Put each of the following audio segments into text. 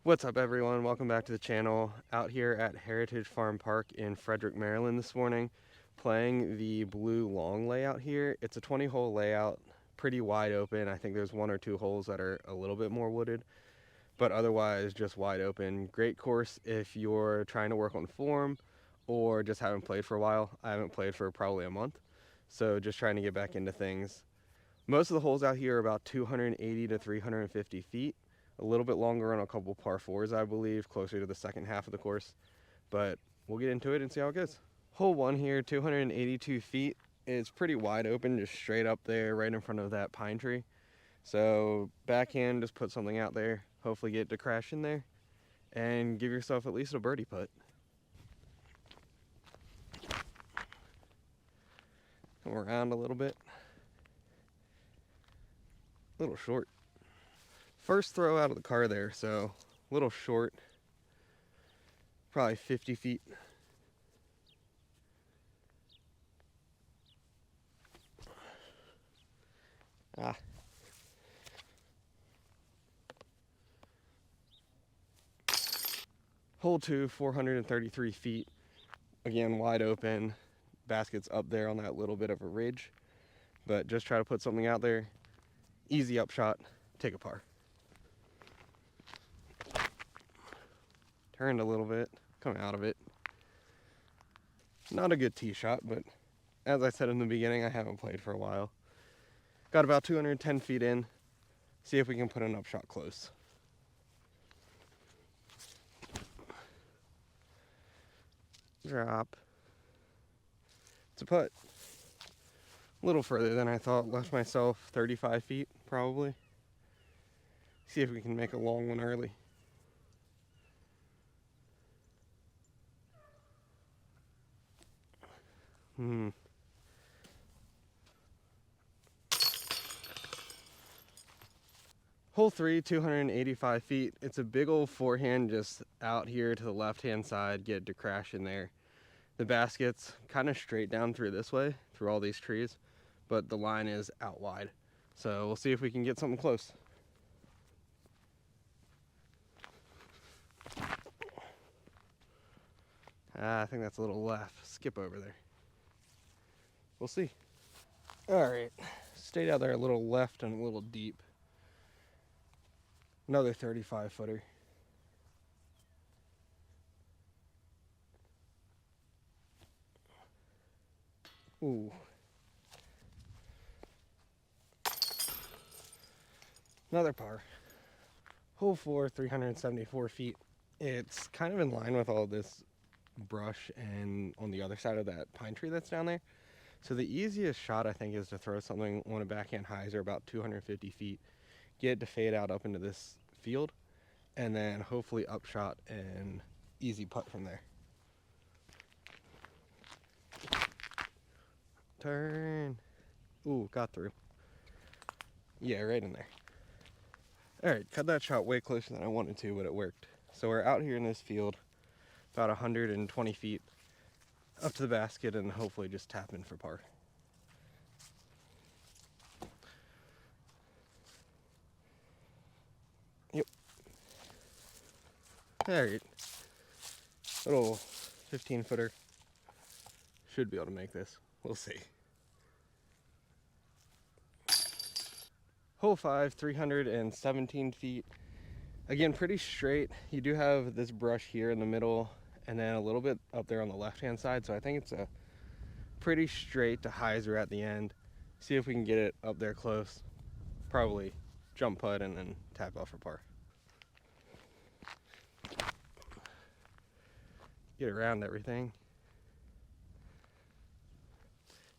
What's up everyone, welcome back to the channel. Out here at Heritage Farm Park in Frederick, Maryland this morning, playing the blue long layout here. It's a 20-hole layout, pretty wide open. I think there's one or two holes that are a little bit more wooded, but otherwise just wide open. Great course if you're trying to work on form or just haven't played for a while. I haven't played for probably a month, so just trying to get back into things. Most of the holes out here are about 280 to 350 feet. A little bit longer on a couple par fours, I believe, closer to the second half of the course. But we'll get into it and see how it goes. Hole 1 here, 282 feet. It's pretty wide open, just straight up there, right in front of that pine tree. So backhand, just put something out there, hopefully get it to crash in there, and give yourself at least a birdie putt. Come around a little bit. A little short. First throw out of the car there, so a little short, probably 50 feet. Hole 2, 433 feet. Again, wide open. Basket's up there on that little bit of a ridge, but just try to put something out there. Easy upshot, take a par. Turned a little bit, come out of it. Not a good tee shot, but as I said in the beginning, I haven't played for a while. Got about 210 feet in. See if we can put an upshot close. Drop. It's a putt. A little further than I thought. Left myself 35 feet, probably. See if we can make a long one early. Hole 3, 285 feet. It's a big old forehand just out here to the left-hand side. Get it to crash in there. The basket's kind of straight down through this way, through all these trees, but the line is out wide. So we'll see if we can get something close. I think that's a little left. Skip over there. We'll see. All right, stayed out there a little left and a little deep. Another 35 footer. Ooh. Another par. Hole 4, 374 feet. It's kind of in line with all this brush and on the other side of that pine tree that's down there. So the easiest shot, I think, is to throw something on a backhand hyzer about 250 feet, get it to fade out up into this field, and then hopefully upshot and easy putt from there. Turn. Ooh, got through. Yeah, right in there. All right, cut that shot way closer than I wanted to, but it worked. So we're out here in this field, about 120 feet up to the basket, and hopefully just tap in for par. Yep. All right. Little 15 footer. Should be able to make this. We'll see. Hole 5, 317 feet. Again, pretty straight. You do have this brush here in the middle and then a little bit up there on the left-hand side. So I think it's a pretty straight to hyzer at the end. See if we can get it up there close. Probably jump putt and then tap off for par. Get around everything.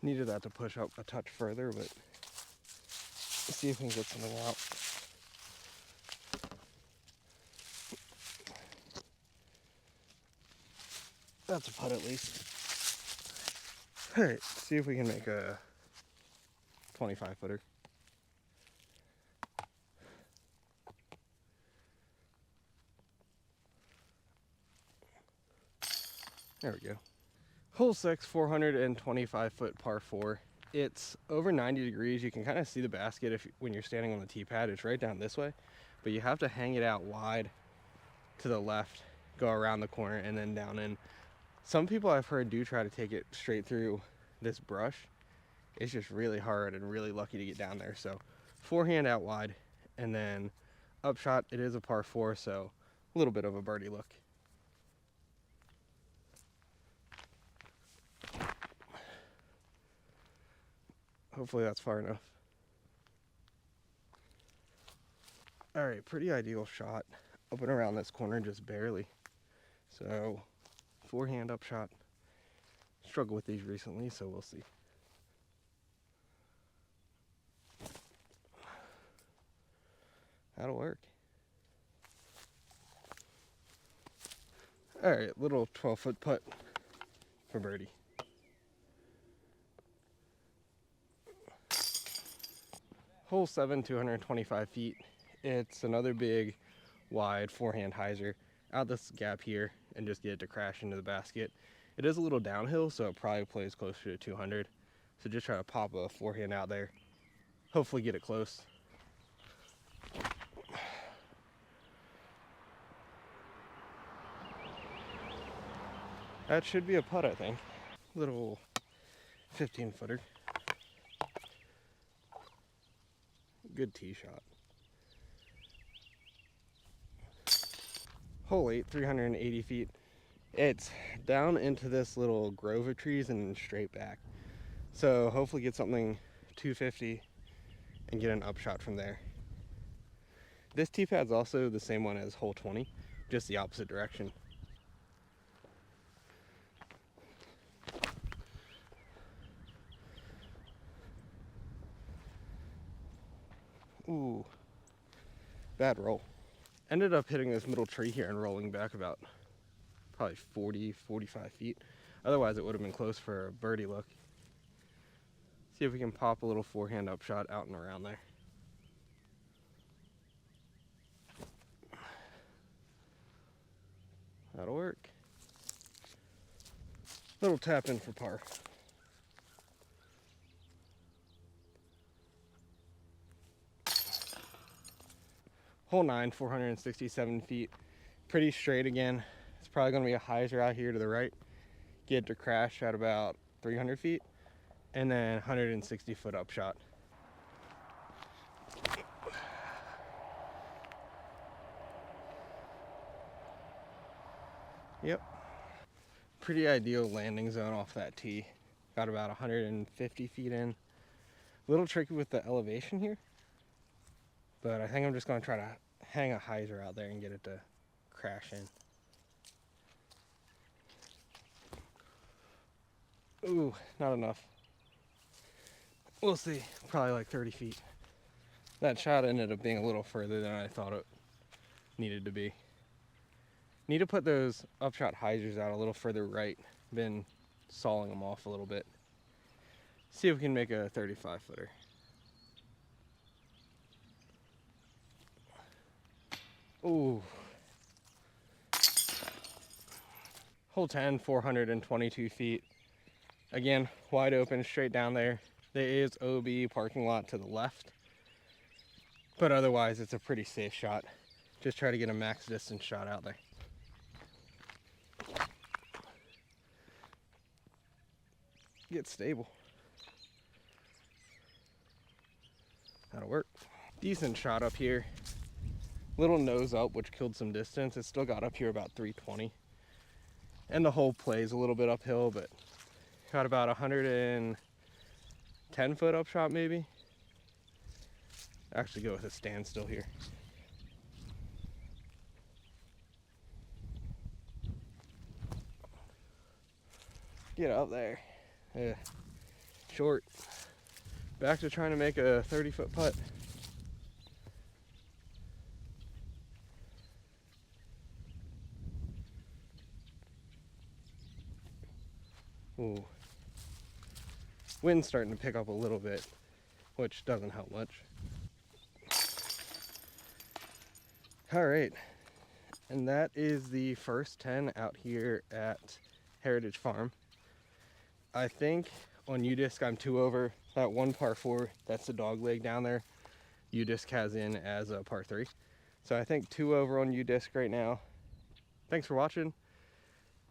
Needed that to push up a touch further, but let's see if we can get something out. That's a putt at least. All right, see if we can make a 25 footer. There we go. Hole 6, 425 foot par 4. It's over 90 degrees. You can kind of see the basket when you're standing on the tee pad. It's right down this way, but you have to hang it out wide to the left, go around the corner, and then down in. Some people I've heard do try to take it straight through this brush. It's just really hard and really lucky to get down there. So forehand out wide, and then upshot. It is a par 4, so a little bit of a birdie look. Hopefully that's far enough. All right, pretty ideal shot. Up and around this corner just barely. So forehand upshot. Struggled with these recently, so we'll see. That'll work. All right, little 12-foot putt for birdie. Hole 7, 225 feet. It's another big, wide forehand hyzer out this gap here and just get it to crash into the basket. It is a little downhill, so it probably plays closer to 200. So just try to pop a forehand out there. Hopefully get it close. That should be a putt, I think. Little 15-footer. Good tee shot. Hole 8, 380 feet. It's down into this little grove of trees and straight back. So hopefully get something 250 and get an upshot from there. This tee pad's also the same one as hole 20, just the opposite direction. Ooh, bad roll. Ended up hitting this middle tree here and rolling back about probably 40, 45 feet. Otherwise it would have been close for a birdie look. See if we can pop a little forehand upshot out and around there. That'll work. Little tap in for par. Hole 9, 467 feet. Pretty straight again. It's probably going to be a hyzer out here to the right. Get it to crash at about 300 feet. And then 160-foot upshot. Yep. Pretty ideal landing zone off that tee. Got about 150 feet in. A little tricky with the elevation here. But I think I'm just going to try to hang a hyzer out there and get it to crash in. Ooh, not enough. We'll see. Probably like 30 feet. That shot ended up being a little further than I thought it needed to be. Need to put those upshot hyzers out a little further right. Been sawing them off a little bit. See if we can make a 35-footer. Ooh. Hole 10, 422 feet. Again, wide open, straight down there. There is OB parking lot to the left. But otherwise, it's a pretty safe shot. Just try to get a max distance shot out there. Get stable. That'll work. Decent shot up here. Little nose up, which killed some distance. It still got up here about 320. And the hole plays a little bit uphill, but got about 110-foot upshot maybe. Actually go with a standstill here. Get out there. Yeah. Short. Back to trying to make a 30-foot putt. Ooh. Wind's starting to pick up a little bit, which doesn't help much. All right, and that is the first 10 out here at Heritage Farm. I think on U-Disc I'm 2 over. That one par 4, that's the dog leg down there, U-Disc has in as a par 3. So I think 2 over on U-Disc right now. thanks for watching.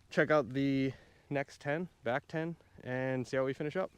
Check out the next 10, back 10, and see how we finish up.